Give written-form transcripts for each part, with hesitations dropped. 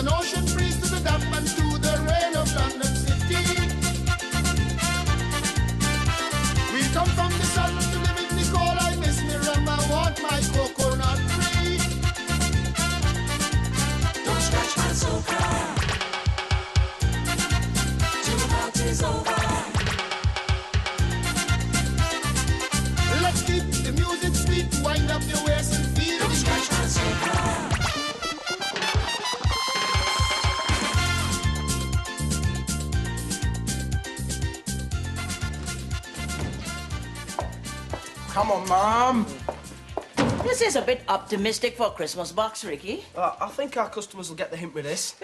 an ocean breeze to the damp and to the rain of London City. We come from the sun to live in the cold. I miss me rum, I want my coconut tree. Don't scratch my sofa till the party's over. Let's keep the music sweet, wind up your waist and feel. Don't scratch my sofa. Come on, Mum. This is a bit optimistic for a Christmas box, Ricky. I think our customers will get the hint with this.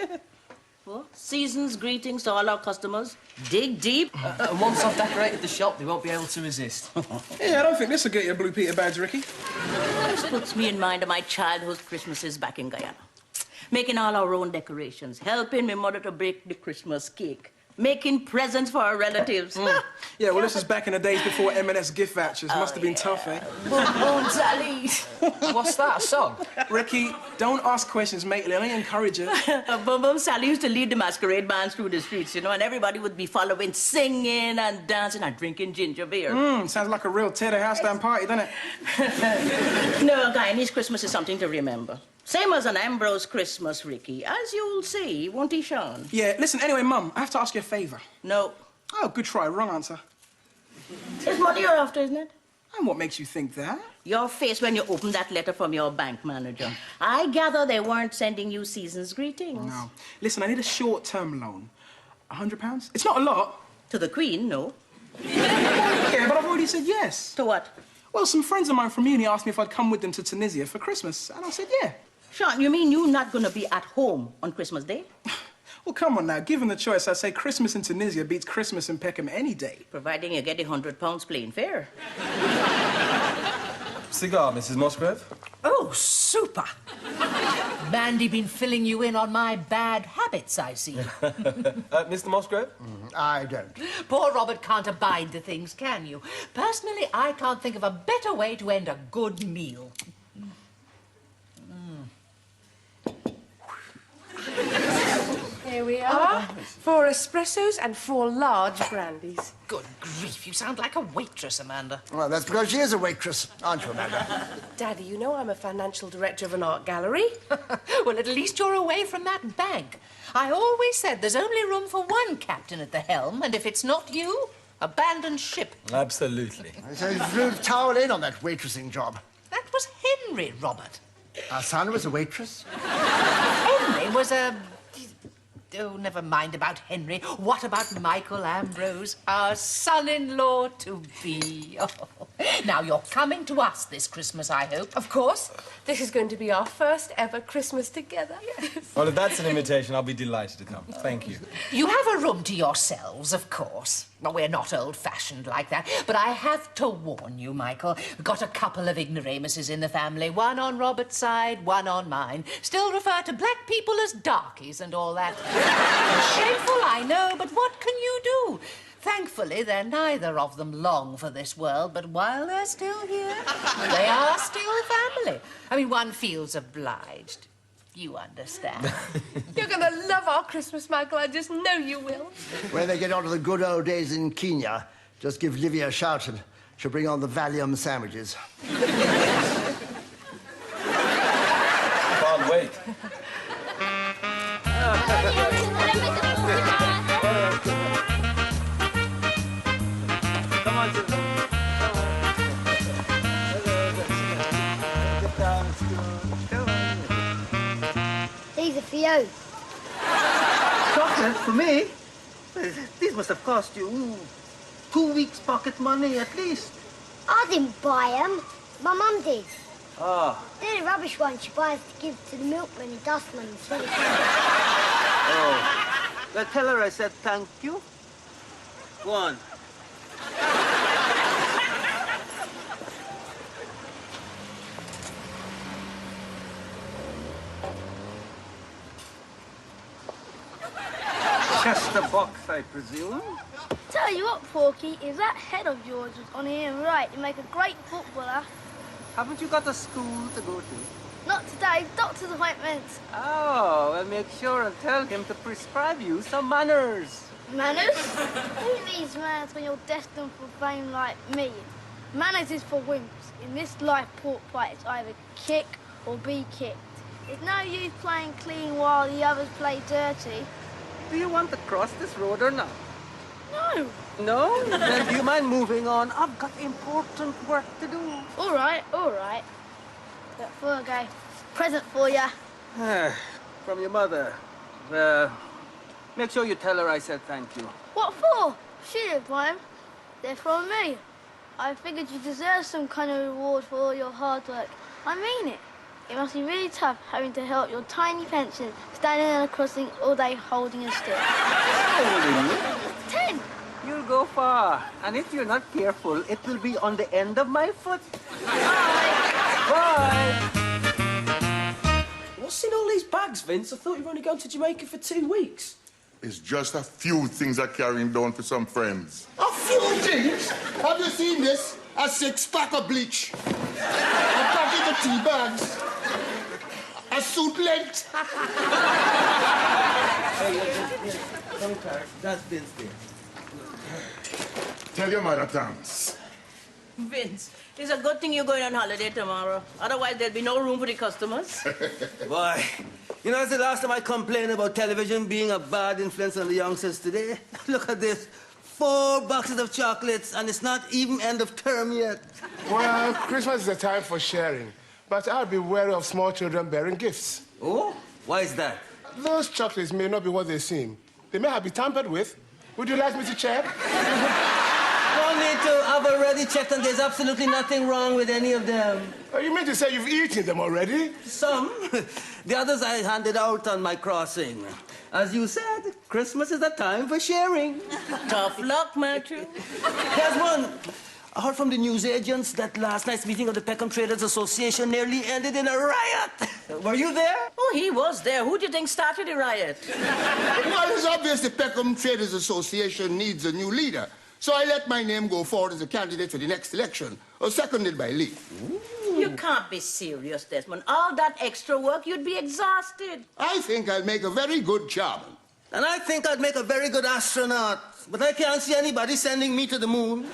Well, season's greetings to all our customers. Dig deep. And once I've decorated the shop, they won't be able to resist. Yeah, I don't think this will get you a Blue Peter badge, Ricky. This puts me in mind of my childhood Christmases back in Guyana. Making all our own decorations, helping my mother to bake the Christmas cake, making presents for our relatives. Yeah, well, this is back in the days before M&S gift vouchers. Must have been tough, eh? Boom, boom, Sally. What's that, a song? Ricky, don't ask questions, matey. I don't encourage you. Boom, boom, Sally used to lead the masquerade bands through the streets, you know, and everybody would be following, singing and dancing and drinking ginger beer. Sounds like a real Teddy House-down party, doesn't it? No, Guyanese Christmas is something to remember. Same as an Ambrose Christmas, Ricky. As you'll see, won't he, Sean? Yeah, listen, anyway, Mum, I have to ask you a favour. No. Oh, good try. Wrong answer. It's money you're after, isn't it? And what makes you think that? Your face when you opened that letter from your bank manager. I gather they weren't sending you season's greetings. No. Listen, I need a short-term loan. £100? It's not a lot. To the Queen, no. Yeah, but I've already said yes. To what? Well, some friends of mine from uni asked me if I'd come with them to Tunisia for Christmas, and I said yeah. Sean, you mean you're not going to be at home on Christmas Day? Well, come on now. Given the choice, I'd say Christmas in Tunisia beats Christmas in Peckham any day. Providing you get the £100 plain fare. Cigar, Mrs. Musgrave? Oh, super. Mandy been filling you in on my bad habits, I see. Mr. Musgrave? I don't. Poor Robert can't abide the things, can you? Personally, I can't think of a better way to end a good meal. Here we are. 4 espressos and 4 large brandies. Good grief, you sound like a waitress, Amanda. Well, that's because she is a waitress, aren't you, Amanda? Daddy, you know I'm a financial director of an art gallery. Well, at least you're away from that bank. I always said there's only room for one captain at the helm, and if it's not you, abandon ship. Absolutely. So you towel in on that waitressing job. That was Henry, Robert. Our son was a waitress? Henry was a... Oh, never mind about Henry. What about Michael Ambrose, our son-in-law-to-be? Oh. Now, you're coming to us this Christmas, I hope. Of course. This is going to be our first ever Christmas together. Yes. Well, if that's an invitation, I'll be delighted to come. Thank you. You have a room to yourselves, of course. Well, we're not old-fashioned like that. But I have to warn you, Michael. We've got a couple of ignoramuses in the family. One on Robert's side, one on mine. Still refer to black people as darkies and all that. Shameful, I know, but what can you do? Thankfully, they're neither of them long for this world, but while they're still here, they are still family. I mean, one feels obliged. You understand. You're going to love our Christmas, Michael. I just know you will. When they get on to the good old days in Kenya, just give Livia a shout and she'll bring on the Valium sandwiches. Can't wait. Come on, These are for you. chocolate for me? These must have cost you 2 weeks' pocket money at least. I didn't buy them. My mum did. Oh. They're the rubbish ones she buys to give to the milkman and dustman and sell it. Oh. Well, tell her I said thank you. Go on. Just a box, I presume. Tell you what, Porky, if that head of yours was on here right, you'd make a great footballer. Haven't you got a school to go to? Not today, doctor's appointments. Oh, well, make sure and tell him to prescribe you some manners. Manners? Who needs manners when you're destined for fame like me? Manners is for wimps. In this life, pork pie, it's either kick or be kicked. It's no use playing clean while the others play dirty. Do you want to cross this road or not? No. No? Then do you mind moving on? I've got important work to do. All right, all right. But before I go, present for ya. From your mother. Make sure you tell her I said thank you. What for? She didn't buy 'em. They're from me. I figured you deserve some kind of reward for all your hard work. I mean it. It must be really tough having to help your tiny pension standing on a crossing all day holding a stick. How old are you? 10. You'll go far. And if you're not careful, it will be on the end of my foot. Bye. What's in all these bags, Vince? I thought you were only going to Jamaica for 2 weeks. It's just a few things I'm carrying down for some friends. A few things? Have you seen this? A 6-pack of bleach. A packet of tea bags. A suit length. That's Vince there. Tell your mother thanks. Vince, it's a good thing you're going on holiday tomorrow. Otherwise, there'll be no room for the customers. Boy, you know, it's the last time I complained about television being a bad influence on the youngsters today. Look at this. 4 boxes of chocolates, and it's not even end of term yet. Well, Christmas is a time for sharing, but I'll be wary of small children bearing gifts. Oh? Why is that? Those chocolates may not be what they seem. They may have been tampered with. Would you like me to check? No need to. I've already checked, and there's absolutely nothing wrong with any of them. Oh, you mean to say you've eaten them already? Some. The others I handed out on my crossing. As you said, Christmas is a time for sharing. Tough luck, Matthew. Here's one. I heard from the news agents that last night's meeting of the Peckham Traders Association nearly ended in a riot. Were you there? Oh, he was there. Who do you think started the riot? Well, it's obvious the Peckham Traders Association needs a new leader. So I let my name go forward as a candidate for the next election, or seconded by Lee. You can't be serious, Desmond. All that extra work, you'd be exhausted. I think I'll make a very good chairman. And I think I'd make a very good astronaut. But I can't see anybody sending me to the moon.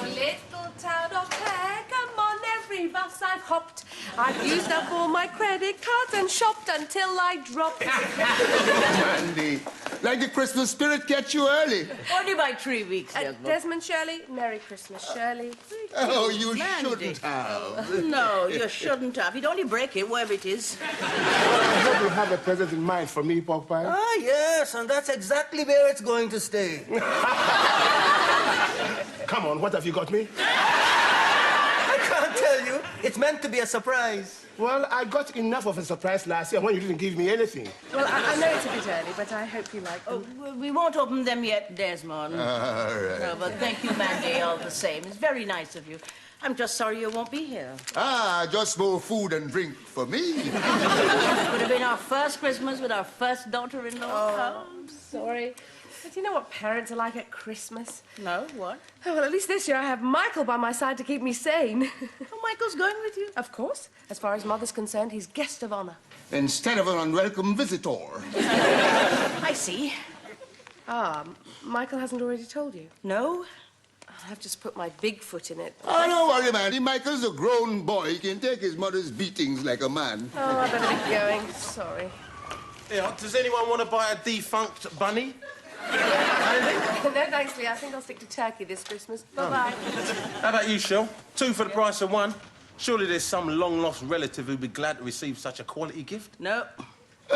Little town of Peckham, on every bus I've hopped. I've used up all my credit cards and shopped until I dropped. Mandy, like the Christmas spirit catch you early. Only by 3 weeks, Desmond. Desmond Shirley, Merry Christmas, Shirley. Oh, you Mandy. shouldn't have. No, you shouldn't have. You'd only break it, wherever it is. I hope you have a present in mind for me, Pork Pie. Ah, yes, and that's exactly where it's going to stay. Come on, what have you got me? I can't tell you. It's meant to be a surprise. Well, I got enough of a surprise last year when you didn't give me anything. Well, I know it's a bit early, but I hope you like them. Oh, we won't open them yet, Desmond. All right. No, but thank you, Mandy, all the same. It's very nice of you. I'm just sorry you won't be here. Just more food and drink for me. It would have been our first Christmas with our first daughter-in-law. Oh, I'm sorry. But you know what parents are like at Christmas? No, what? Oh, well, at least this year I have Michael by my side to keep me sane. Oh, Michael's going with you? Of course. As far as Mother's concerned, he's guest of honor. Instead of an unwelcome visitor. I see. Michael hasn't already told you? No? I've just put my big foot in it. Oh, don't worry, Mandy. Michael's a grown boy. He can take his mother's beatings like a man. Oh, I better be going. Sorry. Yeah, does anyone want to buy a defunct bunny? No, thanks, Lee. I think I'll stick to turkey this Christmas. Bye-bye. How about you, Shell? 2 for the price of 1. Surely there's some long-lost relative who'd be glad to receive such a quality gift. No.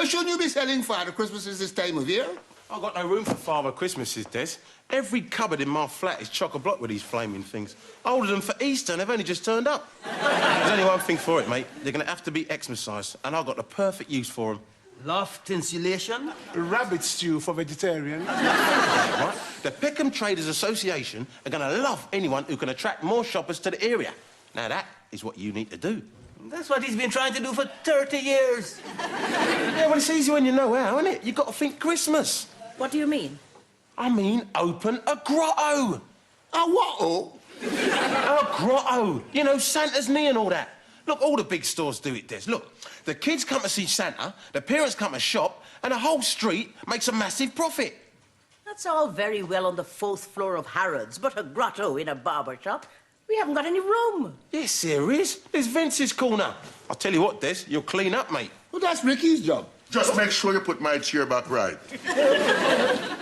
Shouldn't you be selling Father Christmases this time of year? I've got no room for Father Christmases, Des. Every cupboard in my flat is chock-a-block with these flaming things. I ordered them for Easter and they've only just turned up. There's only one thing for it, mate. They're going to have to be exorcised, and I've got the perfect use for them. Loft insulation? Rabbit stew for vegetarian. Right? The Peckham Traders Association are going to love anyone who can attract more shoppers to the area. Now, that is what you need to do. That's what he's been trying to do for 30 years. Yeah, well, it's easy when you know how, isn't it? You've got to think Christmas. What do you mean? I mean, open a grotto. A what? Oh? A grotto. You know, Santa's knee and all that. Look, all the big stores do it, Des. Look, the kids come to see Santa, the parents come to shop, and the whole street makes a massive profit. That's all very well on the 4th floor of Harrods, but a grotto in a barber shop, we haven't got any room. Yes, there is. There's Vince's corner. I'll tell you what, Des, you'll clean up, mate. Well, that's Ricky's job. Just make sure you put my chair back right.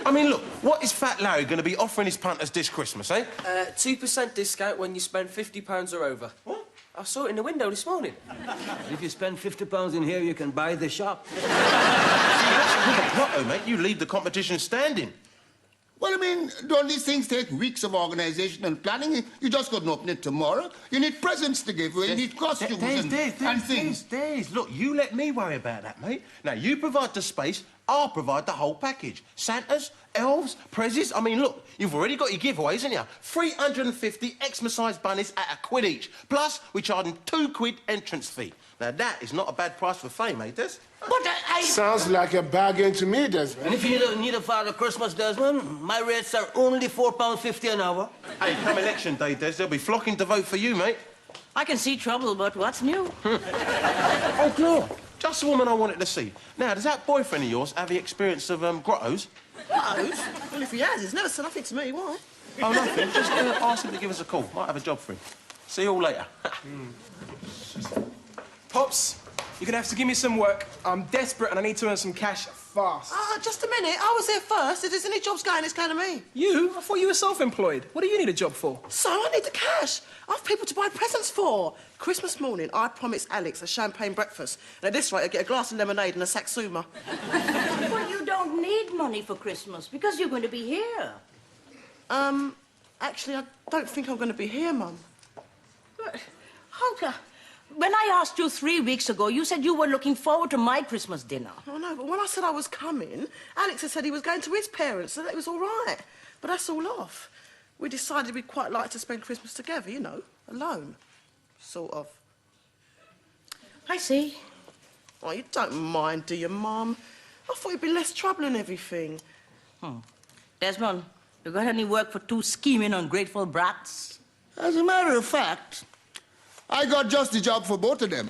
I mean, look, what is Fat Larry going to be offering his punters this Christmas, eh? 2% discount when you spend £50 or over. What? I saw it in the window this morning. If you spend £50 in here, you can buy the shop. See, that's with a grotto, mate. You leave the competition standing. Well, I mean, don't these things take weeks of organisation and planning? You just couldn't open it tomorrow. You need presents to give away, you need costumes and things. Des, look, you let me worry about that, mate. Now, you provide the space, I'll provide the whole package. Santas, elves, prezzies. I mean, look, you've already got your giveaways, haven't you? 350 Xmas-sized bunnies at £1 each. Plus, we charge them £2 entrance fee. Now, that is not a bad price for fame, eh, Des? But Sounds like a bargain to me, Desmond. And if you don't need a Father Christmas, Desmond, my rates are only £4.50 an hour. Hey, come election day, Des, they'll be flocking to vote for you, mate. I can see trouble, but what's new? Oh, Gloria, just the woman I wanted to see. Now, does that boyfriend of yours have the experience of grottos? Grottos? Well, if he has, he's never said nothing to me. Why? Oh, nothing. Just ask him to give us a call. Might have a job for him. See you all later. Pops, you're gonna have to give me some work. I'm desperate and I need to earn some cash fast. Just a minute. I was here first. If there's any jobs going, it's going to me. You? I thought you were self-employed. What do you need a job for? So I need the cash. I have people to buy presents for. Christmas morning, I promised Alex a champagne breakfast. And at this rate, I get a glass of lemonade and a satsuma. Well, you don't need money for Christmas because you're going to be here. Actually, I don't think I'm going to be here, Mum. How When I asked you 3 weeks ago, you said you were looking forward to my Christmas dinner. Oh, no, but when I said I was coming, Alex had said he was going to his parents, so that it was all right. But that's all off. We decided we'd quite like to spend Christmas together, you know, alone. Sort of. I see. Oh, you don't mind, do you, Mum? I thought it'd be less trouble and everything. Desmond, you got any work for 2 scheming, ungrateful brats? As a matter of fact, I got just the job for both of them.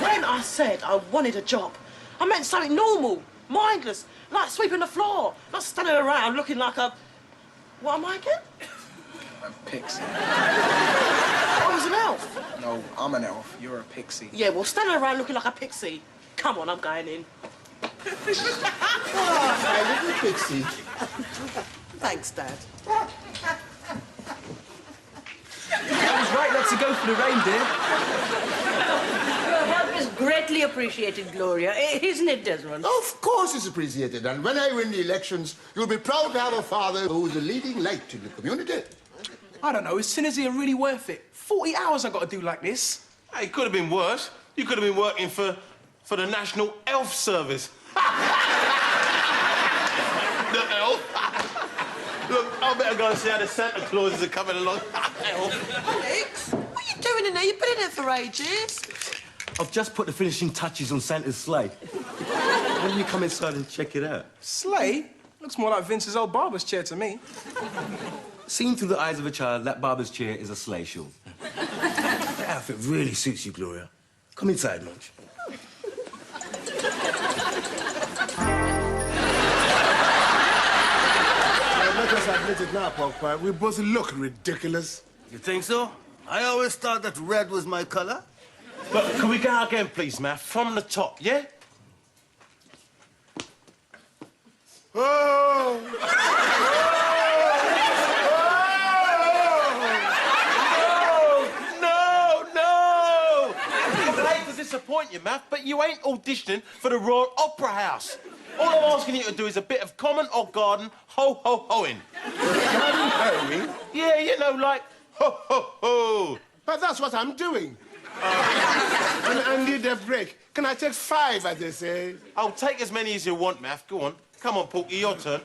When I said I wanted a job, I meant something normal, mindless, like sweeping the floor, not standing around looking like a... What am I again? A pixie. I was an elf. No, I'm an elf. You're a pixie. Yeah, well, standing around looking like a pixie. Come on, I'm going in. My little pixie. Thanks, Dad. I was right not to go for the reindeer. Your help is greatly appreciated, Gloria. Isn't it, Desmond? Of course it's appreciated. And when I win the elections, you'll be proud to have a father who's a leading light in the community. I don't know, is Synergy really worth it? 40 hours I've got to do like this. Hey, it could have been worse. You could have been working for the National Elf Service. The elf. Look, I better go and see how the Santa Clauses are coming along. Elf. Alex, what are you doing in there? You've been in there for ages. I've just put the finishing touches on Santa's sleigh. Why don't you come inside and check it out? Sleigh? Looks more like Vince's old barber's chair to me. Seen through the eyes of a child, that barber's chair is a sleigh shawl. That outfit really suits you, Gloria. Come inside, Munch. Let us admit it now, Pogpie. We both look ridiculous. You think so? I always thought that red was my colour. Look, can we go again, please, Matt? From the top, yeah? Oh! No! I hate to disappoint you, Matt, but you ain't auditioning for the Royal Opera House. All I'm asking you to do is a bit of common or garden ho-ho-hoing. Garden hoeing? Yeah, you know, like ho-ho-ho. But that's what I'm doing. And I need a break. Can I take 5, as they say? I'll take as many as you want, Math. Go on. Come on, Porky, your turn.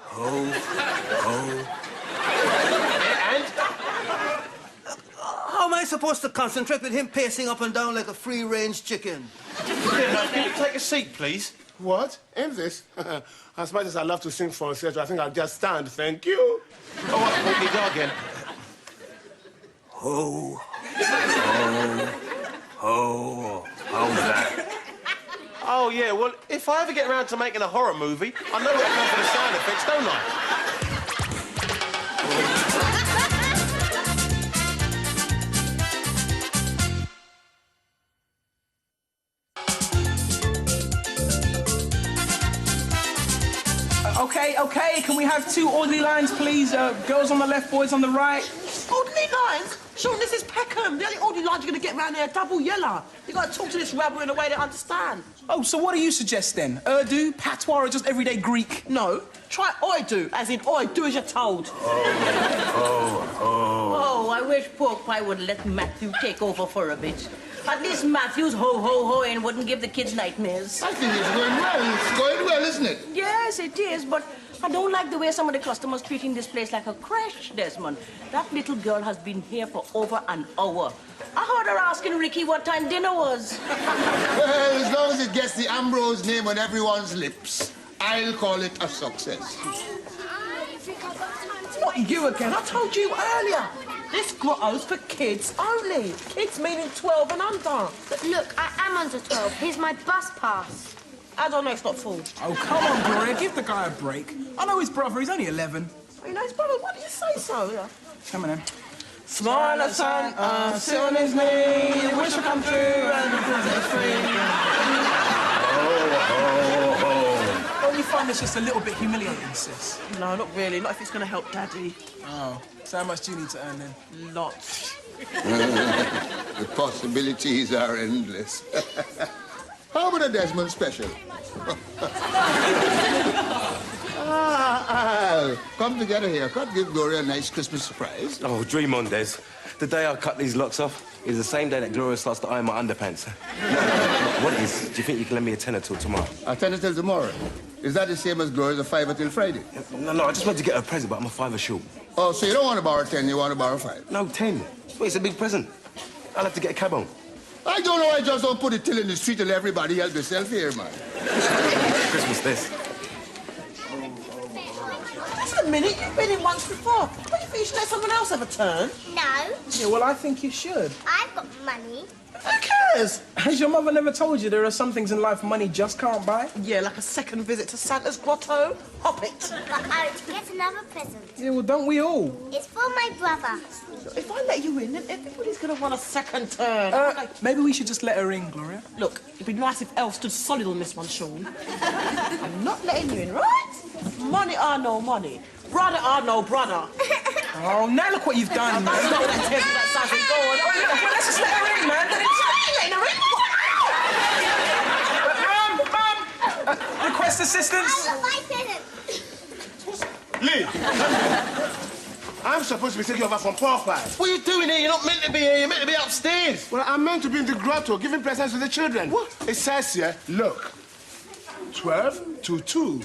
Ho. And? How am I supposed to concentrate with him pacing up and down like a free-range chicken? Can you take a seat, please? What? Ain't this? As much as I love to sing falsetto, I think I'll just stand. Thank you. Oh, what? We go again. Ho, ho, ho. How's that? Oh, yeah, well, if I ever get around to making a horror movie, I know where to go for the sound effects, don't I? Okay, can we have 2 orderly lines, please? Girls on the left, boys on the right. Orderly lines? Sean, this is Peckham. The only orderly lines you're going to get round here are double yellow. You've got to talk to this rabble in a way they understand. Oh, so what do you suggest then? Urdu, patois, or just everyday Greek? No, try Oidu, as in oi, do as you're told. Oh, I wish Pork Pie would let Matthew take over for a bit. At least Matthew's ho-ho-ho and wouldn't give the kids nightmares. I think it's going well. It's going well, isn't it? Yes, it is, but I don't like the way some of the customers treating this place like a crash, Desmond. That little girl has been here for over an hour. I heard her asking Ricky what time dinner was. Well, as long as it gets the Ambrose name on everyone's lips, I'll call it a success. Not you again. I told you earlier. This grotto's for kids only. Kids meaning 12 and under. But look, I am under 12. Here's my bus pass. I don't know it's not full. Oh, come on, Gloria, give the guy a break. I know his brother, he's only 11. Oh, you know his brother, why do you say so? Yeah. Come on, then. Smile at Santa, sit on his knee, wish would come true, and the present's free. Don't you find this just a little bit humiliating, sis? No, not really. Not if it's going to help Daddy. Oh, so how much do you need to earn then? Lots. The possibilities are endless. How about a Desmond special? Come together here. Come give Gloria a nice Christmas surprise. Oh, dream on, Des. The day I cut these locks off is the same day that Gloria starts to iron my underpants. What is? Do you think you can lend me a tenner till tomorrow? A tenner till tomorrow? Is that the same as Gloria's a fiver till Friday? No, I just wanted to get her a present, but I'm a fiver short. Oh, so you don't want to borrow 10, you want to borrow 5? No, 10. Wait, it's a big present. I'll have to get a cab on. I don't know, I just don't put it till in the street and everybody help yourself here, man. Christmas, this. Just a minute, you've been in once before. What, you think you should let someone else have a turn? No, Yeah, well, I think you should. I've got money. Who cares? Has your mother never told you there are some things in life money just can't buy? Yeah, like a second visit to Santa's grotto. Hop it. But Alex, get another present. Yeah, well, don't we all? It's for my brother. If I let you in, then everybody's going to want a second turn. Maybe we should just let her in, Gloria. Look, it'd be nice if Elle stood solid on this one, Sean. I'm not letting you in, right? Money or no money. Brother or no brother. Oh, now look what you've done, man. Stop that tears that size and go on. Well, let's just let her in, man. Mum! Request assistance. I got my present. Lee! I'm supposed to be taking over from Pork Pie. What are you doing here? You're not meant to be here. You're meant to be upstairs. Well, I'm meant to be in the grotto giving presents to the children. What? It says here, look, 12 to 2.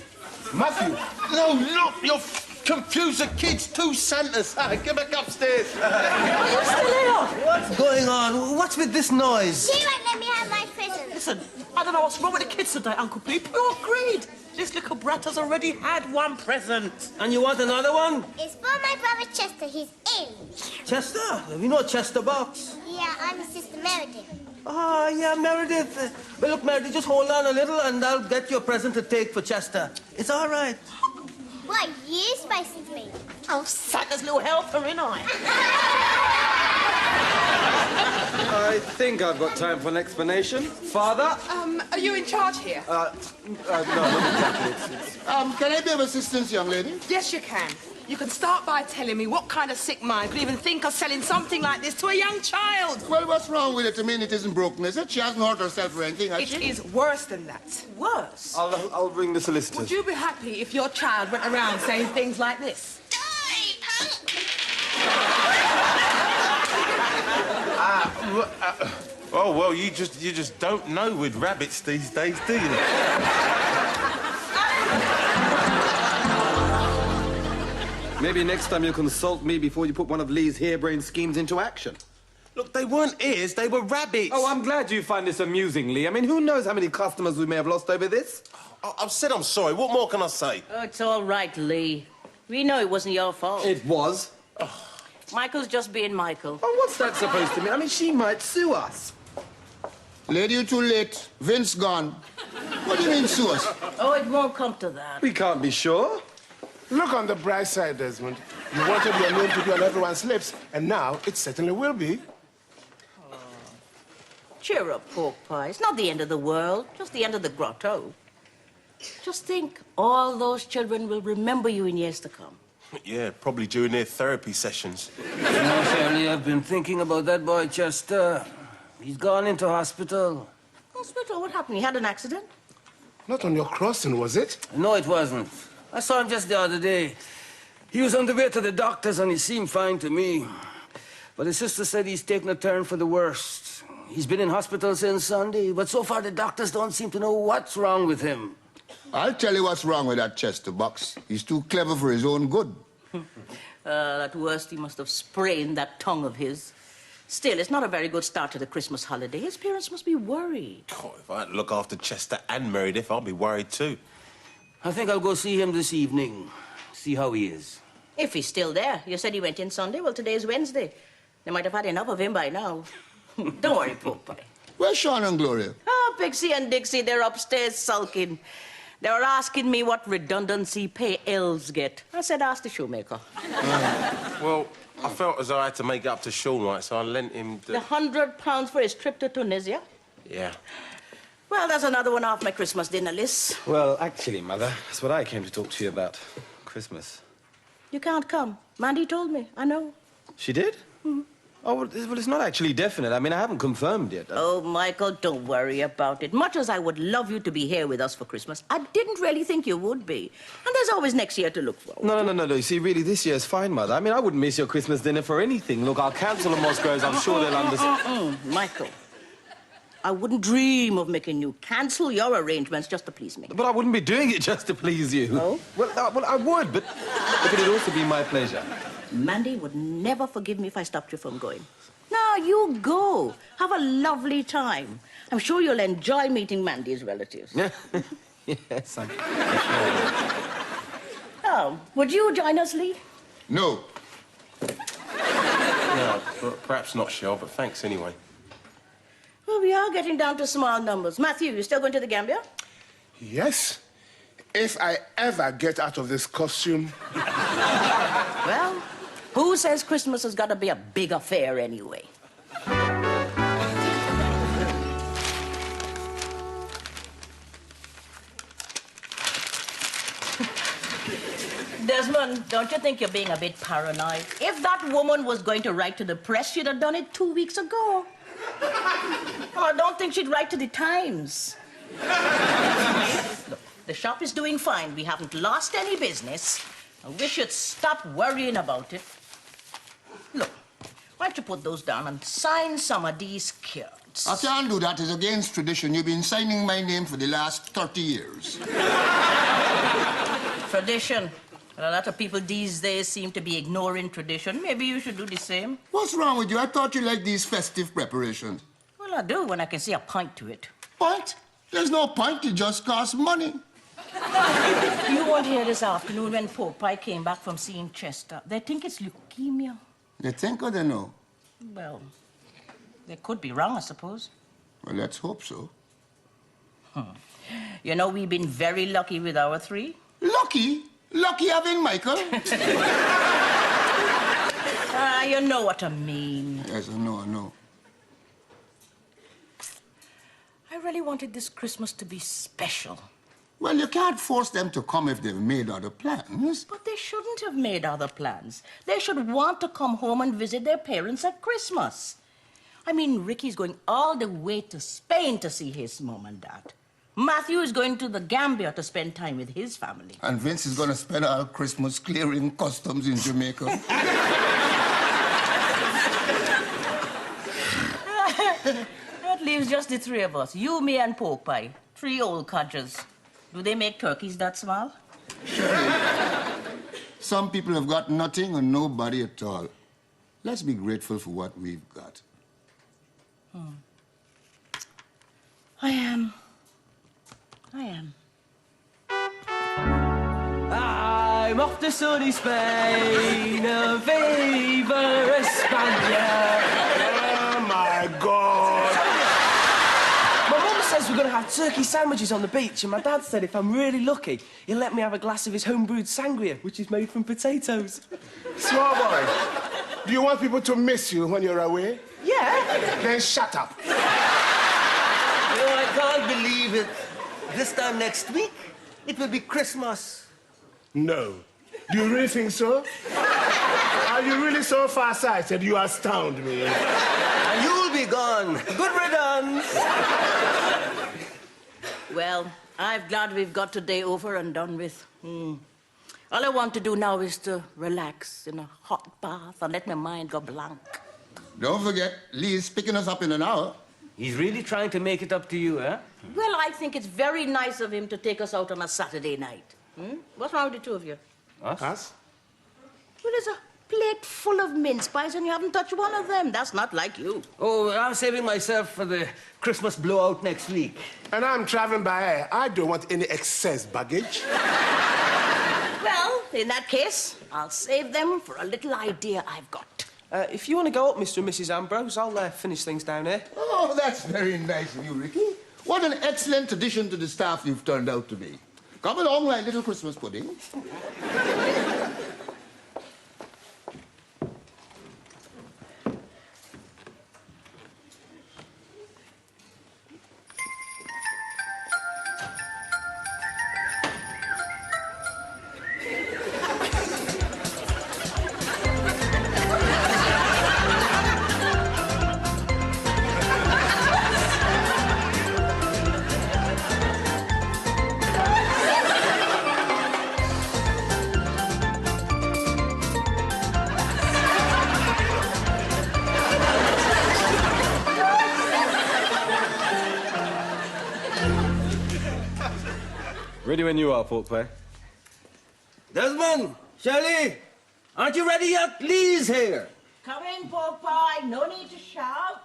Matthew. No, look, you're confused the kids. 2 Santas. Get back upstairs. Are you still here? What's going on? What's with this noise? She won't let me have my present. Listen, I don't know what's wrong with the kids today, Uncle P. Pure greed. This little brat has already had one present. And you want another one? It's for my brother Chester. He's in. Chester? We know Chester Box. Yeah, I'm his sister Meredith. Ah, yeah, Meredith. Well, look, Meredith, just hold on a little and I'll get you a present to take for Chester. It's all right. What are you supposed to be? Oh, Santa's little helper, ain't I? I think I've got time for an explanation. Father? Are you in charge here? No, not exactly. Can I be of assistance, young lady? Yes, you can. You can start by telling me what kind of sick mind could even think of selling something like this to a young child. Well, what's wrong with it? I mean, it isn't broken, is it? She hasn't hurt herself or anything, has It she? is worse than that. Worse. I'll ring the solicitors. Would you be happy if your child went around saying things like this? Oh, well, you just don't know with rabbits these days, do you? Maybe next time you'll consult me before you put one of Lee's harebrained schemes into action. Look, they weren't ears, they were rabbits. Oh, I'm glad you find this amusing, Lee. I mean, who knows how many customers we may have lost over this? I've said I'm sorry. What more can I say? Oh, it's all right, Lee. We know it wasn't your fault. It was. Michael's just being Michael. Oh, what's that supposed to mean? I mean, she might sue us. Lady, you're too late. Vince gone. What do you mean, sue us? Oh, it won't come to that. We can't be sure. Look on the bright side, Desmond. You wanted your name to be on everyone's lips, and now it certainly will be. Cheer up, pork pie. It's not the end of the world, just the end of the grotto. Just think, all those children will remember you in years to come. Yeah, probably during their therapy sessions. You know, Shirley, I've been thinking about that boy, Chester. He's gone into hospital. Hospital? What happened? He had an accident? Not on your crossing, was it? No, it wasn't. I saw him just the other day. He was on the way to the doctor's and he seemed fine to me. But his sister said he's taken a turn for the worst. He's been in hospital since Sunday, but so far the doctors don't seem to know what's wrong with him. I'll tell you what's wrong with that Chester box. He's too clever for his own good. At worst, he must have sprained that tongue of his. Still, it's not a very good start to the Christmas holiday. His parents must be worried. Oh, if I had to look after Chester and Meredith, I'd be worried too. I think I'll go see him this evening, see how he is. If he's still there. You said he went in Sunday. Well, today's Wednesday. They might have had enough of him by now. Don't worry, pork pie. Where's Sean and Gloria? Oh, Pixie and Dixie, they're upstairs sulking. They were asking me what redundancy pay elves get. I said, ask the shoemaker. Well, I felt as though I had to make up to Sean, right, so I lent him The £100 for his trip to Tunisia? Yeah. Well, that's another one off my Christmas dinner list. Well, actually, Mother, that's what I came to talk to you about. Christmas. You can't come. Mandy told me. I know. She did? Mm. Oh, well, it's not actually definite. I mean, I haven't confirmed yet. Oh, Michael, don't worry about it. Much as I would love you to be here with us for Christmas, I didn't really think you would be. And there's always next year to look for. No. You see, really, this year's fine, Mother. I mean, I wouldn't miss your Christmas dinner for anything. Look, I'll cancel the Moscows. I'm sure they'll understand. Michael, I wouldn't dream of making you cancel your arrangements just to please me. But I wouldn't be doing it just to please you. Oh? Well, I would, but it'd also be my pleasure. Mandy would never forgive me if I stopped you from going. No, you go. Have a lovely time. I'm sure you'll enjoy meeting Mandy's relatives. Yes, I'm sure. Oh, would you join us, Lee? No. No, perhaps not, Shell, but thanks anyway. Well, we are getting down to small numbers. Matthew, you still going to the Gambia? Yes. If I ever get out of this costume. Well, who says Christmas has got to be a big affair anyway? Desmond, don't you think you're being a bit paranoid? If that woman was going to write to the press, she'd have done it 2 weeks ago. Oh, I don't think she'd write to the Times. Look, the shop is doing fine. We haven't lost any business. I wish you'd stop worrying about it. Look, why don't you put those down and sign some of these cards? I can't do that. It's against tradition. You've been signing my name for the last 30 years. Tradition. Well, a lot of people these days seem to be ignoring tradition. Maybe you should do the same. What's wrong with you? I thought you liked these festive preparations. Well, I do when I can see a point to it. Point? There's no point. It just costs money. You weren't here this afternoon when Pork Pie came back from seeing Chester. They think it's leukemia. They think or they know? Well, they could be wrong, I suppose. Well, let's hope so. You know, we've been very lucky with our 3. Lucky? Lucky having Michael? You know what I mean. Yes, I know. I really wanted this Christmas to be special. Well, you can't force them to come if they've made other plans. But they shouldn't have made other plans. They should want to come home and visit their parents at Christmas. I mean, Ricky's going all the way to Spain to see his mom and dad. Matthew is going to the Gambia to spend time with his family. And Vince is going to spend all Christmas clearing customs in Jamaica. That leaves just the 3 of us. You, me, and Pork Pie. 3 old codgers. Do they make turkeys that small? Some people have got nothing and nobody at all. Let's be grateful for what we've got. I am. I'm off to sunny Spain, viva España. Oh, my God. My mum says we're going to have turkey sandwiches on the beach, and my dad said if I'm really lucky, he'll let me have a glass of his home-brewed sangria, which is made from potatoes. Small boy, do you want people to miss you when you're away? Yeah. Then shut up. You know, I can't believe it. This time next week, it will be Christmas. No. Do you really think so? Are you really so far-sighted? You astound me. And you'll be gone. Good riddance. Well, I'm glad we've got today over and done with. All I want to do now is to relax in a hot bath and let my mind go blank. Don't forget, Lee's picking us up in an hour. He's really trying to make it up to you, eh? Well, I think it's very nice of him to take us out on a Saturday night. What's wrong with the two of you? Us? Well, there's a plate full of mince pies and you haven't touched one of them. That's not like you. Oh, I'm saving myself for the Christmas blowout next week. And I'm traveling by air. I don't want any excess baggage. Well, in that case, I'll save them for a little idea I've got. If you want to go up, Mr. and Mrs. Ambrose, I'll finish things down here. Oh, that's very nice of you, Ricky. What an excellent addition to the staff you've turned out to be. Come along, my little Christmas pudding. Ready when you are, Pork Pie. Desmond, Shelley, aren't you ready yet? Lee's here. Come in, pork pie. No need to shout.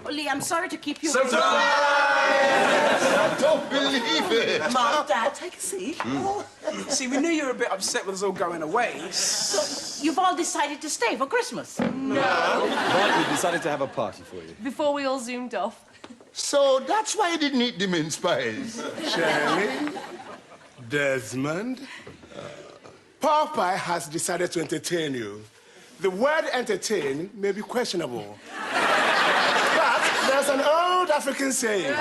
Oh, Lee, I'm sorry to keep you... Surprise! I don't believe it. Mom, Dad, take a seat. See, we knew you were a bit upset with us all going away. So, you've all decided to stay for Christmas? Right, we decided to have a party for you. Before we all zoomed off. So that's why you didn't eat the mince pies. Shirley, Desmond, Popeye has decided to entertain you. The word entertain may be questionable. But there's an old African saying.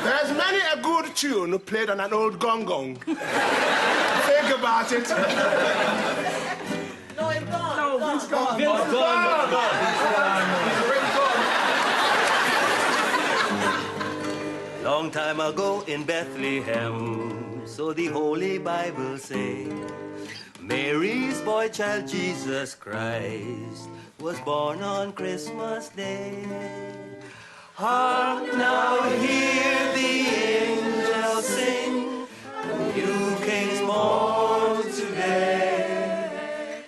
There's many a good tune played on an old gong-gong. Think about it. No, it's gone. No, Vince gone. Vince gone. Long time ago in Bethlehem, so the Holy Bible say, Mary's boy child Jesus Christ was born on Christmas Day. Hark now, hear the angels sing, new king's born today,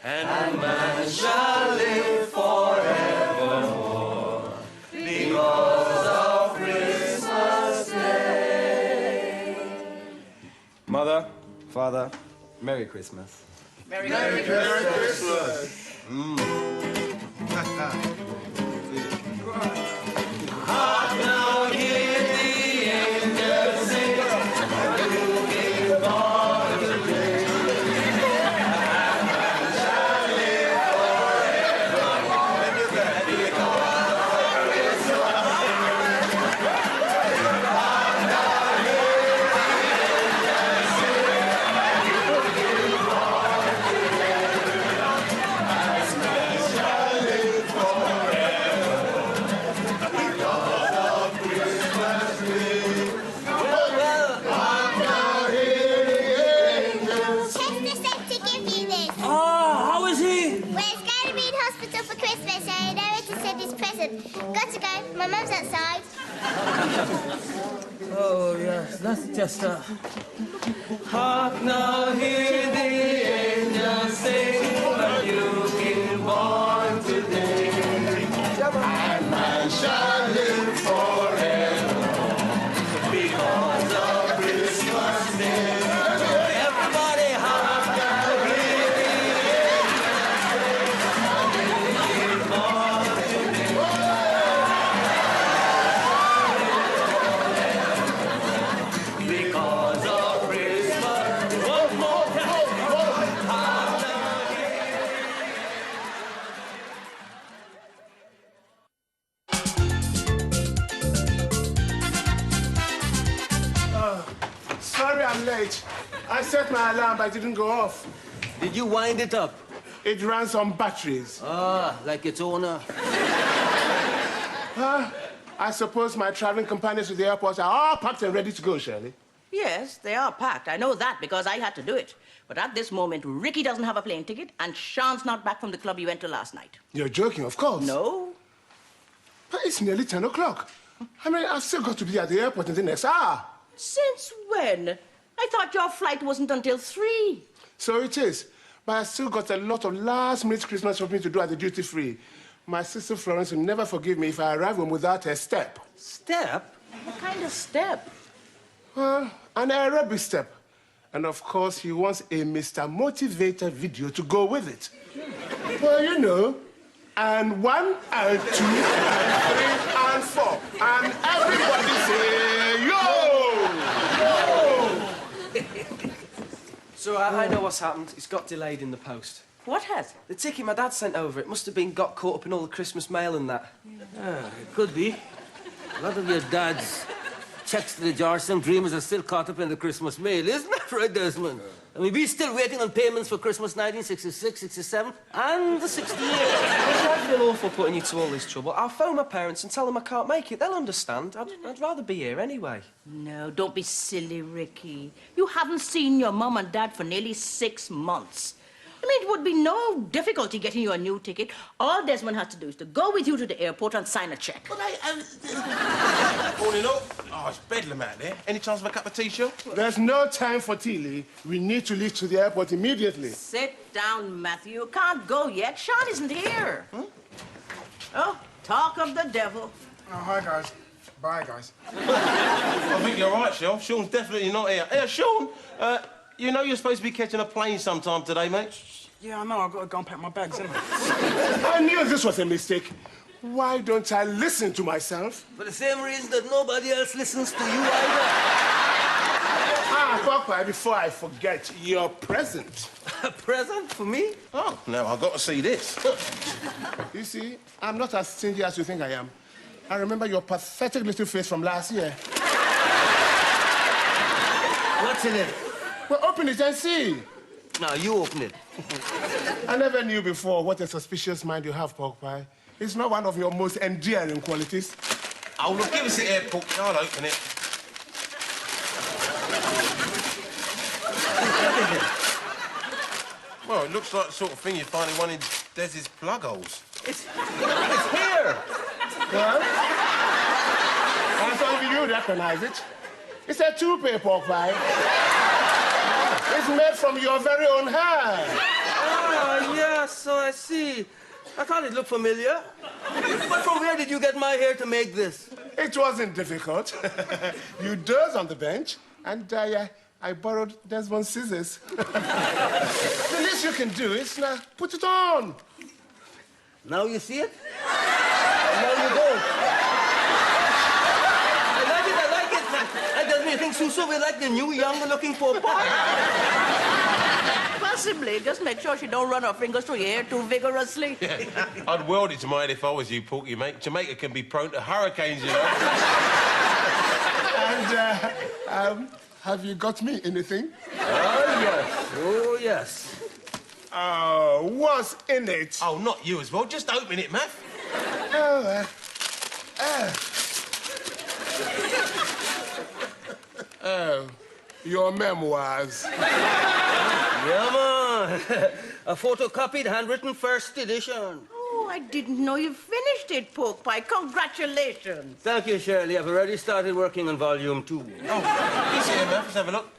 and man shall live forevermore because of Christmas Day. Mother, Father, Merry Christmas. Merry Christmas. Hark now, hear the angels sing, new king born today, and man shall live forevermore because of Christmas. Hark now, hear the angels sing, new king born today, and man shall live My mum's outside. Oh, yes, that's just Hark now, hear the angels sing when you've been born today. And man shall live forever because of Christmas Day. Everybody Because of Christmas. One more Sorry I'm late. I set my alarm, but it didn't go off. Did you wind it up? It runs on batteries. Ah, like its owner. I suppose my traveling companions to the airport are all packed and ready to go, Shirley. Yes, they are packed. I know that because I had to do it. But at this moment, Ricky doesn't have a plane ticket and Sean's not back from the club he went to last night. You're joking, of course. No. But it's nearly 10 o'clock. I mean, I've still got to be at the airport in the next hour. Since when? I thought your flight wasn't until 3. So it is. But I still got a lot of last-minute Christmas shopping to do at the duty-free. My sister Florence will never forgive me if I arrive home without a step. Step? What kind of step? Well, an aerobic step. And of course, he wants a Mr. Motivator video to go with it. Well, you know, and 1, and 2, and 3, and 4. And everybody say, yo! Yo! So I know what's happened. It's got delayed in the post. What has? The ticket my dad sent over, it must have been got caught up in all the Christmas mail and that. It could be. A lot of your dad's checks to the Jarson dreamers are still caught up in the Christmas mail, isn't that right, Desmond? I mean, we're still waiting on payments for Christmas 1966, 67, and the 68. I feel awful putting you to all this trouble. I'll phone my parents and tell them I can't make it. They'll understand. I'd rather be here anyway. No, don't be silly, Ricky. You haven't seen your mum and dad for nearly 6 months. I mean, it would be no difficulty getting you a new ticket. All Desmond has to do is to go with you to the airport and sign a check. But morning up. Oh, it's bedlam out there. Any chance of a cup of tea, Shell? There's no time for tea, Lee. We need to leave to the airport immediately. Sit down, Matthew. You can't go yet. Sean isn't here. Oh, talk of the devil. Oh, hi, guys. Bye, guys. I think you're right, Shell. Sean's definitely not here. Hey, Sean, you know you're supposed to be catching a plane sometime today, mate? Yeah, I know. I've got to go and pack my bags, haven't I? I knew this was a mistake. Why don't I listen to myself? For the same reason that nobody else listens to you either. Papa, before I forget, your present. A present for me? Oh, now I've got to see this. You see, I'm not as stingy as you think I am. I remember your pathetic little face from last year. What's in it? Well, open it and see. No, you open it. I never knew before what a suspicious mind you have, Pork Pie. It's not one of your most endearing qualities. Oh, look, give us the airport. I'll open it. Well, it looks like the sort of thing you find in one of Dez's plug holes. It's here. Well, I thought you'd recognize it. It's a toupee, Pork Pie. It's made from your very own hair. Ah, yes, so I see. I thought it looked familiar. But from where did you get my hair to make this? It wasn't difficult. You dozed on the bench, and I borrowed Desmond's scissors. The least you can do is put it on. Now you see it? Now you don't. I like it. And does me think Susu will like the new, younger-looking Popeye? Possibly. Just make sure she don't run her fingers through your hair too vigorously. Yeah. I'd weld it to my head if I was you, Porky, mate. Jamaica can be prone to hurricanes, you know. And, have you got me anything? Oh, yes. Oh, yes. What's in it? Oh, not you as well. Just open it, Matt. Your memoirs. Yeah, man. A photocopied, handwritten first edition. Oh, I didn't know you finished it, Pork Pie. Congratulations. Thank you, Shirley. I've already started working on volume 2. Oh, he's here, Matt. Let's have a look.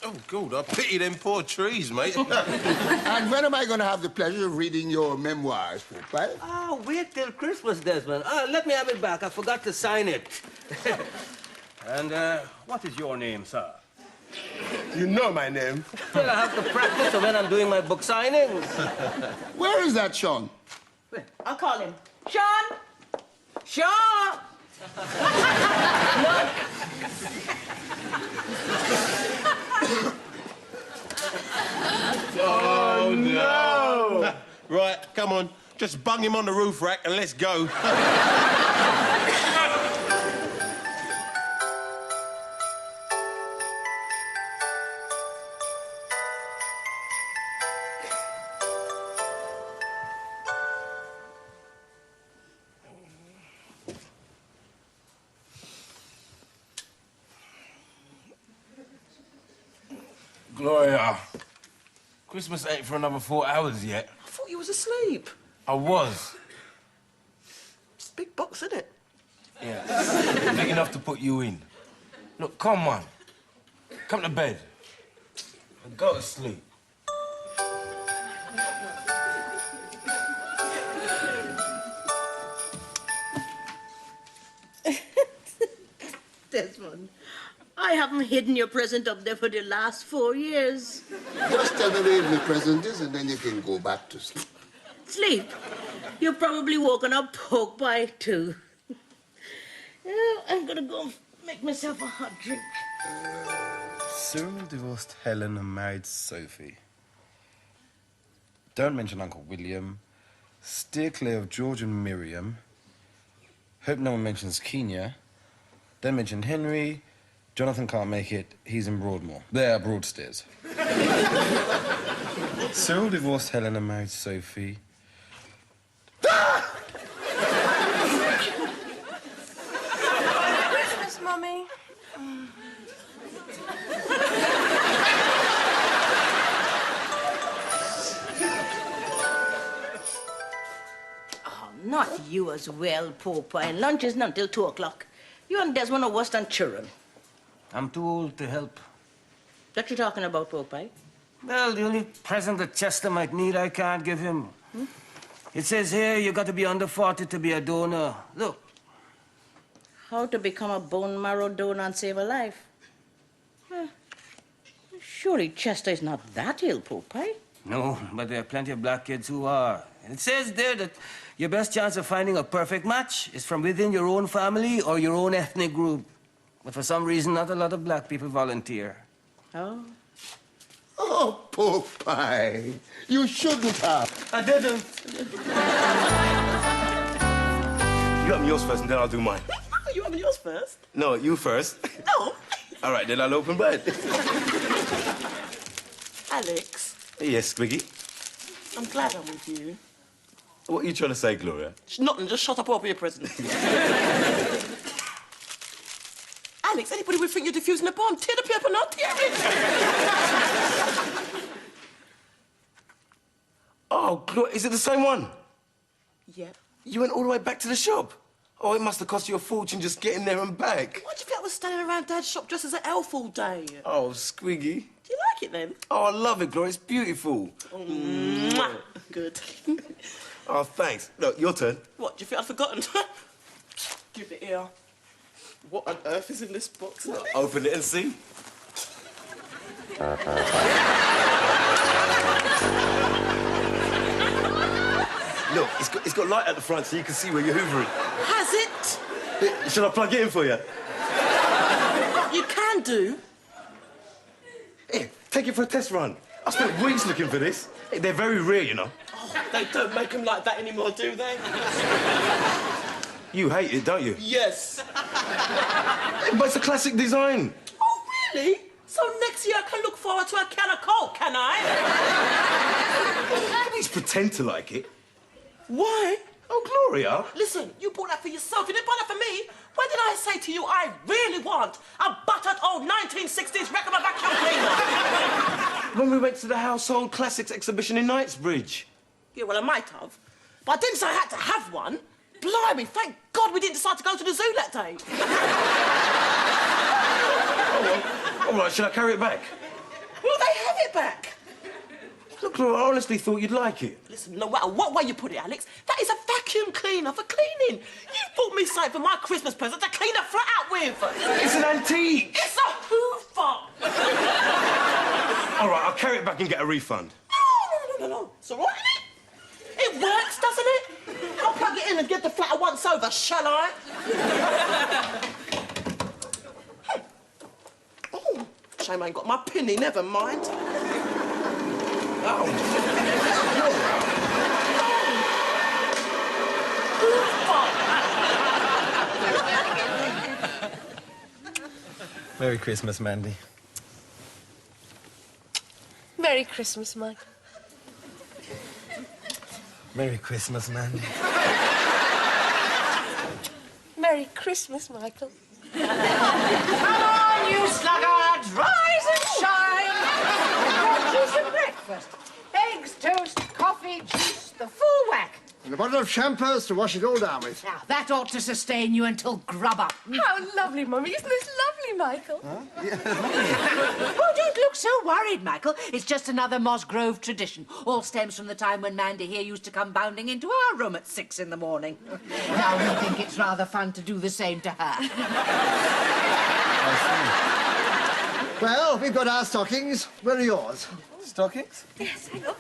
Oh, God, I pity them poor trees, mate. And when am I going to have the pleasure of reading your memoirs, Popeye? Oh, wait till Christmas, Desmond. Let me have it back. I forgot to sign it. And, what is your name, sir? You know my name. Well, I have to practice when I'm doing my book signings. Where is that, Sean? I'll call him. Sean! Sean! Look! Oh, no! Right, come on. Just bung him on the roof rack and let's go. Gloria, Christmas ain't for another 4 hours yet. I thought you was asleep. I was. It's a big box, isn't it? Yeah. Big enough to put you in. Look, come on. Come to bed. And go to sleep. Desmond, I haven't hidden your present up there for the last 4 years. Just tell me where the present is and then you can go back to sleep. Sleep? You're probably woken up poked by too. I'm gonna go make myself a hot drink. Cyril divorced Helen and married Sophie. Don't mention Uncle William. Steer clear of George and Miriam. Hope no one mentions Kenya. Don't mention Henry. Jonathan can't make it. He's in Broadmoor. There, Broadstairs. Cyril divorced Helen and married Sophie. Christmas, Mummy. Oh, not you as well, Popeye. Lunch isn't until 2 o'clock. You and Desmond are worse than children. I'm too old to help. What you talking about, Popeye? Well, the only present that Chester might need, I can't give him. It says here you got to be under 40 to be a donor. Look. How to become a bone marrow donor and save a life? Surely Chester is not that ill, Popeye. No, but there are plenty of black kids who are. And it says there that your best chance of finding a perfect match is from within your own family or your own ethnic group. But for some reason, not a lot of black people volunteer. Oh. Oh, Popeye. You shouldn't have. I didn't. You open yours first and then I'll do mine. You having yours first? No, you first. No. All right, then I'll open mine. Alex, Yes, Squiggy. I'm glad I'm with you. What are you trying to say, Gloria? Nothing, just shut up over your present. Alex, anybody would think you're defusing a bomb. Tear the paper, not tear it. Oh, Gloria, is it the same one? Yep. You went all the way back to the shop? Oh, it must have cost you a fortune just getting there and back. Why do you think I was standing around Dad's shop dressed as an elf all day? Oh, Squiggy. Do you like it then? Oh, I love it, Gloria. It's beautiful. Mwah. Good. Oh, thanks. Look, your turn. What, do you think I've forgotten? Give it here. What on earth is in this box? Open it and see. Look, it's got light at the front so you can see where you're hoovering. Has it? Should I plug it in for you? You can do. Here, take it for a test run. I spent weeks looking for this. Hey, they're very rare, you know. Oh, they don't make them like that anymore, do they? You hate it, don't you? Yes. But it's a classic design. Oh, really? So next year I can look forward to a can of Coke, can I? Please pretend to like it. Why? Oh, Gloria. Listen, you bought that for yourself. You didn't buy that for me. When did I say to you I really want a battered old 1960s Reclama vacuum cleaner? When we went to the Household Classics exhibition in Knightsbridge. Yeah, well, I might have. But I didn't say I had to have one. Blimey, thank God we didn't decide to go to the zoo that day. Oh, well. All right, shall I carry it back? Will they have it back? Look, Laura, I honestly thought you'd like it. Listen, no matter what way you put it, Alex, that is a vacuum cleaner for cleaning. You bought me something for my Christmas present to clean the flat out with. It's an antique. It's a Hoover. All right, I'll carry it back and get a refund. No. It's all right, isn't it? It works, doesn't it? I'll plug it in and get the flat once over, shall I? Oh, shame I ain't got my pinny, never mind. Oh. Merry Christmas, Mandy. Merry Christmas, Michael. Merry Christmas, Mandy. Merry Christmas, Michael. Come on, you sluggards, rise and shine. Got you some breakfast. Eggs, toast, coffee, juice, the full whack. And a bottle of shampoos to wash it all down with. Now, that ought to sustain you until grub up. How lovely, Mummy. Isn't this lovely, Michael? Oh, don't look so worried, Michael. It's just another Mosgrove tradition. All stems from the time when Mandy here used to come bounding into our room at 6 in the morning. Now we think it's rather fun to do the same to her. Well, we've got our stockings. Where are yours? Stockings? Yes, I know.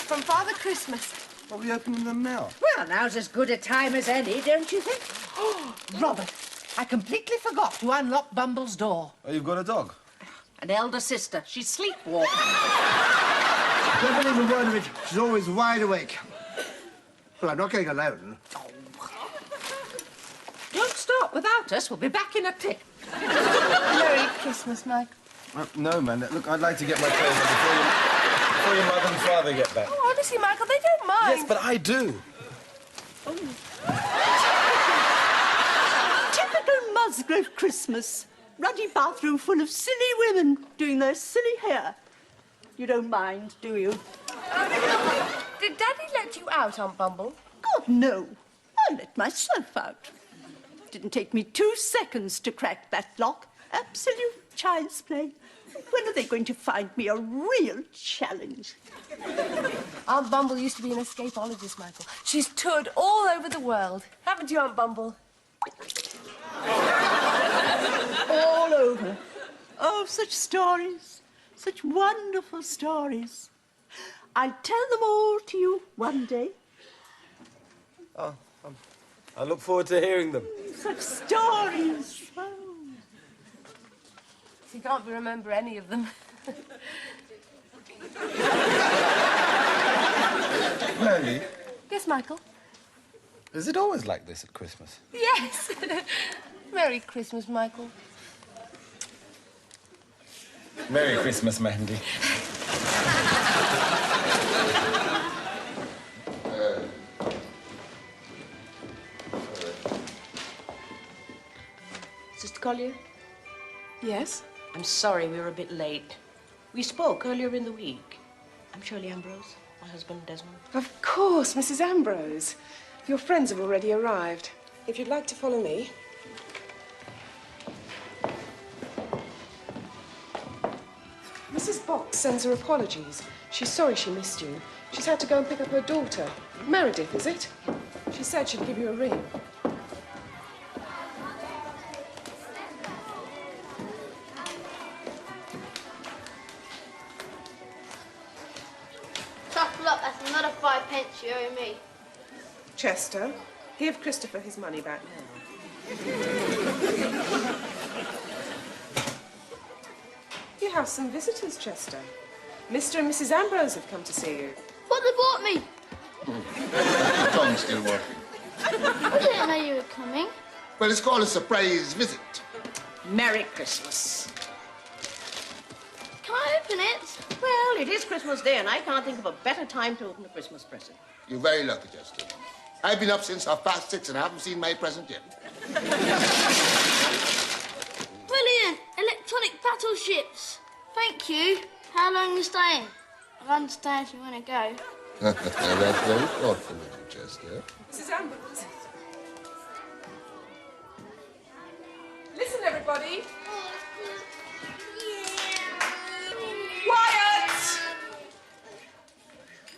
From Father Christmas. Are we opening them now? Well, now's as good a time as any, don't you think? Oh, Robert, I completely forgot to unlock Bumble's door. Oh, you've got a dog? An elder sister. She's sleepwalking. Don't believe a word of it. She's always wide awake. Well, I'm not going alone. Don't start without us. We'll be back in a tick. Merry Christmas, Michael. No, man. Look, I'd like to get my clothes on before your mother and father get back. Oh, honestly, Michael, they don't mind. Yes, but I do. Typical Musgrove Christmas. Ruddy bathroom full of silly women doing their silly hair. You don't mind, do you? Did Daddy let you out, Aunt Bumble? God, no. I let myself out. Didn't take me 2 seconds to crack that lock. Absolute child's play. When are they going to find me a real challenge? Aunt Bumble used to be an escapologist, Michael. She's toured all over the world. Haven't you, Aunt Bumble? All over. Oh, such stories. Such wonderful stories. I'll tell them all to you one day. Oh, I look forward to hearing them. Such stories. Oh. You can't remember any of them. Mandy, Yes, Michael? is it always like this at Christmas? Yes. Merry Christmas, Michael. Merry Christmas, Mandy. Sister Collier? Yes? I'm sorry we were a bit late. We spoke earlier in the week. I'm Shirley Ambrose, my husband Desmond. Of course, Mrs. Ambrose. Your friends have already arrived. If you'd like to follow me. Mrs. Box sends her apologies. She's sorry she missed you. She's had to go and pick up her daughter. Meredith, is it? She said she'd give you a ring. Tough luck, that's another 5 pence you owe me. Chester, give Christopher his money back now. You have some visitors, Chester. Mr. and Mrs. Ambrose have come to see you. What, they bought me? The tongue's still working. I didn't know you were coming. Well, it's called a surprise visit. Merry Christmas. Can I open it? Well, it is Christmas Day, and I can't think of a better time to open a Christmas present. You're very lucky, Chester. I've been up since 6:30 and I haven't seen my present yet. Brilliant! Electronic battleships. Thank you. How long are you staying? I understand if you want to go. That's very thoughtful of you, Chester. Mrs. Ambrose. Listen, everybody. Quiet!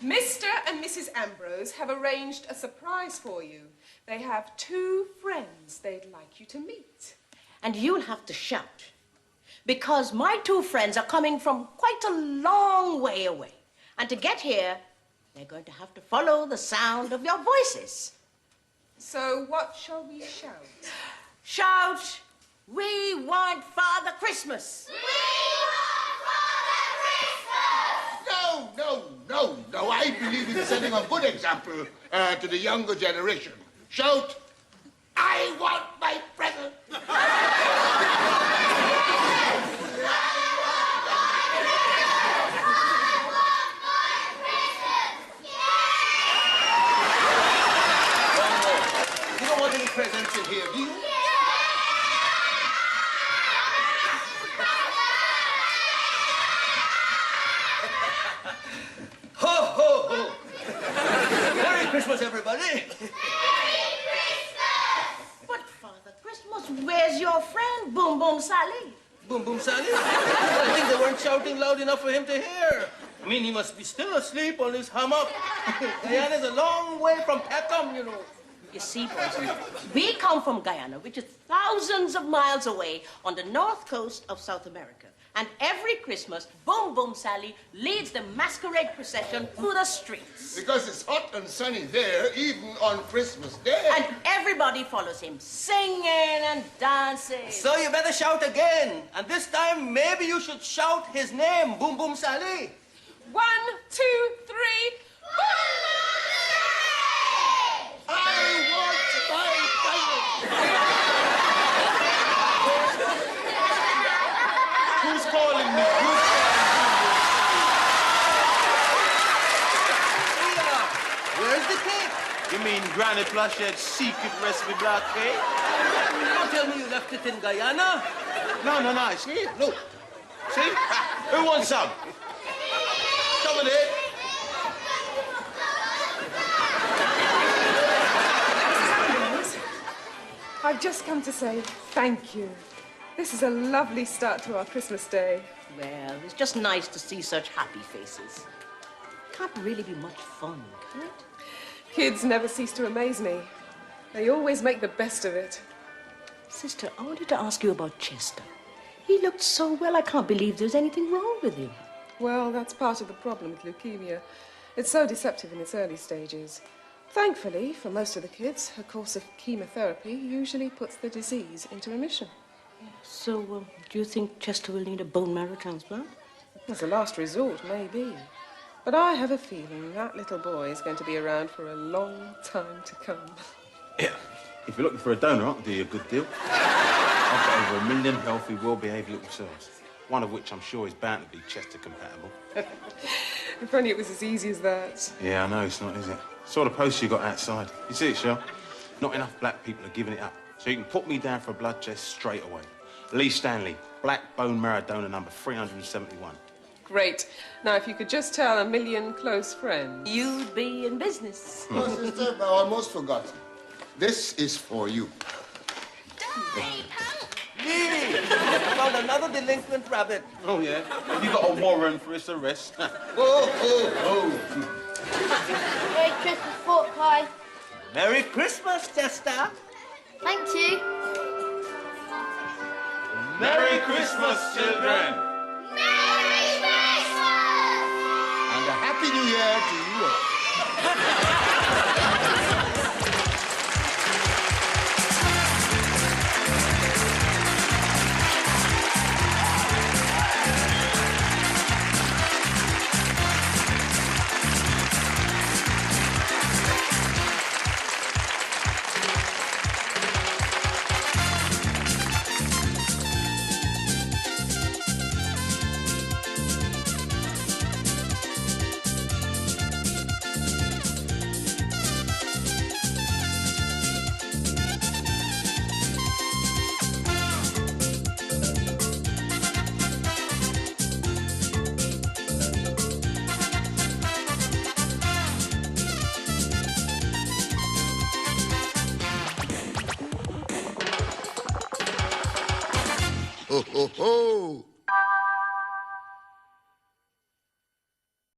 Mr. and Mrs. Ambrose have arranged a surprise for you. They have 2 friends they'd like you to meet. And you'll have to shout, because my 2 friends are coming from quite a long way away. And to get here, they're going to have to follow the sound of your voices. So what shall we shout? Shout, "We want Father Christmas." No. I believe in setting a good example to the younger generation. Shout, I want my present. You don't want any presents in here, do you? Ho, ho, ho! Merry Christmas, everybody! But Father Christmas, where's your friend, Boom Boom Sally? Boom Boom Sally? I think they weren't shouting loud enough for him to hear. I mean, he must be still asleep on his hammock. Guyana's a long way from Peckham, you know. You see, boys, we come from Guyana, which is thousands of miles away on the north coast of South America. And every Christmas, Boom Boom Sally leads the masquerade procession through the streets. Because it's hot and sunny there, even on Christmas Day. And everybody follows him, singing and dancing. So you better shout again. And this time, maybe you should shout his name, Boom Boom Sally. 1, 2, 3. I want my Who's calling me? Where's the cake? You mean Granny Plushhead's secret recipe black cake? Don't tell me you left it in Guyana. No, it's here. Look. See? Who wants some? Come in here. I've just come to say thank you. This is a lovely start to our Christmas day. Well, it's just nice to see such happy faces. Can't really be much fun, can it? Kids never cease to amaze me. They always make the best of it. Sister, I wanted to ask you about Chester. He looked so well, I can't believe there's anything wrong with him. Well, that's part of the problem with leukemia. It's so deceptive in its early stages. Thankfully, for most of the kids, a course of chemotherapy usually puts the disease into remission. So, do you think Chester will need a bone marrow transplant? As a last resort, maybe. But I have a feeling that little boy is going to be around for a long time to come. Yeah. If you're looking for a donor, I can do you a good deal. I've got over 1 million healthy, well-behaved little cells. One of which I'm sure is bound to be Chester compatible. If only it was as easy as that. Yeah, I know, it's not, is it? Saw the post you got outside. You see it, Shell? Not enough black people are giving it up. So you can put me down for a blood test straight away. Lee Stanley, black bone marrow donor number 371. Great. Now, if you could just tell 1 million close friends. You'd be in business. Oh, sister, I almost forgot. This is for you. Lee! Found another delinquent rabbit. Oh, yeah? Have you got a warrant for his arrest? Merry Christmas, Fort Pie. Merry Christmas, Chester. Thank you. Merry Christmas, children! Merry Christmas! And a Happy New Year to you all. ho, ho, ho.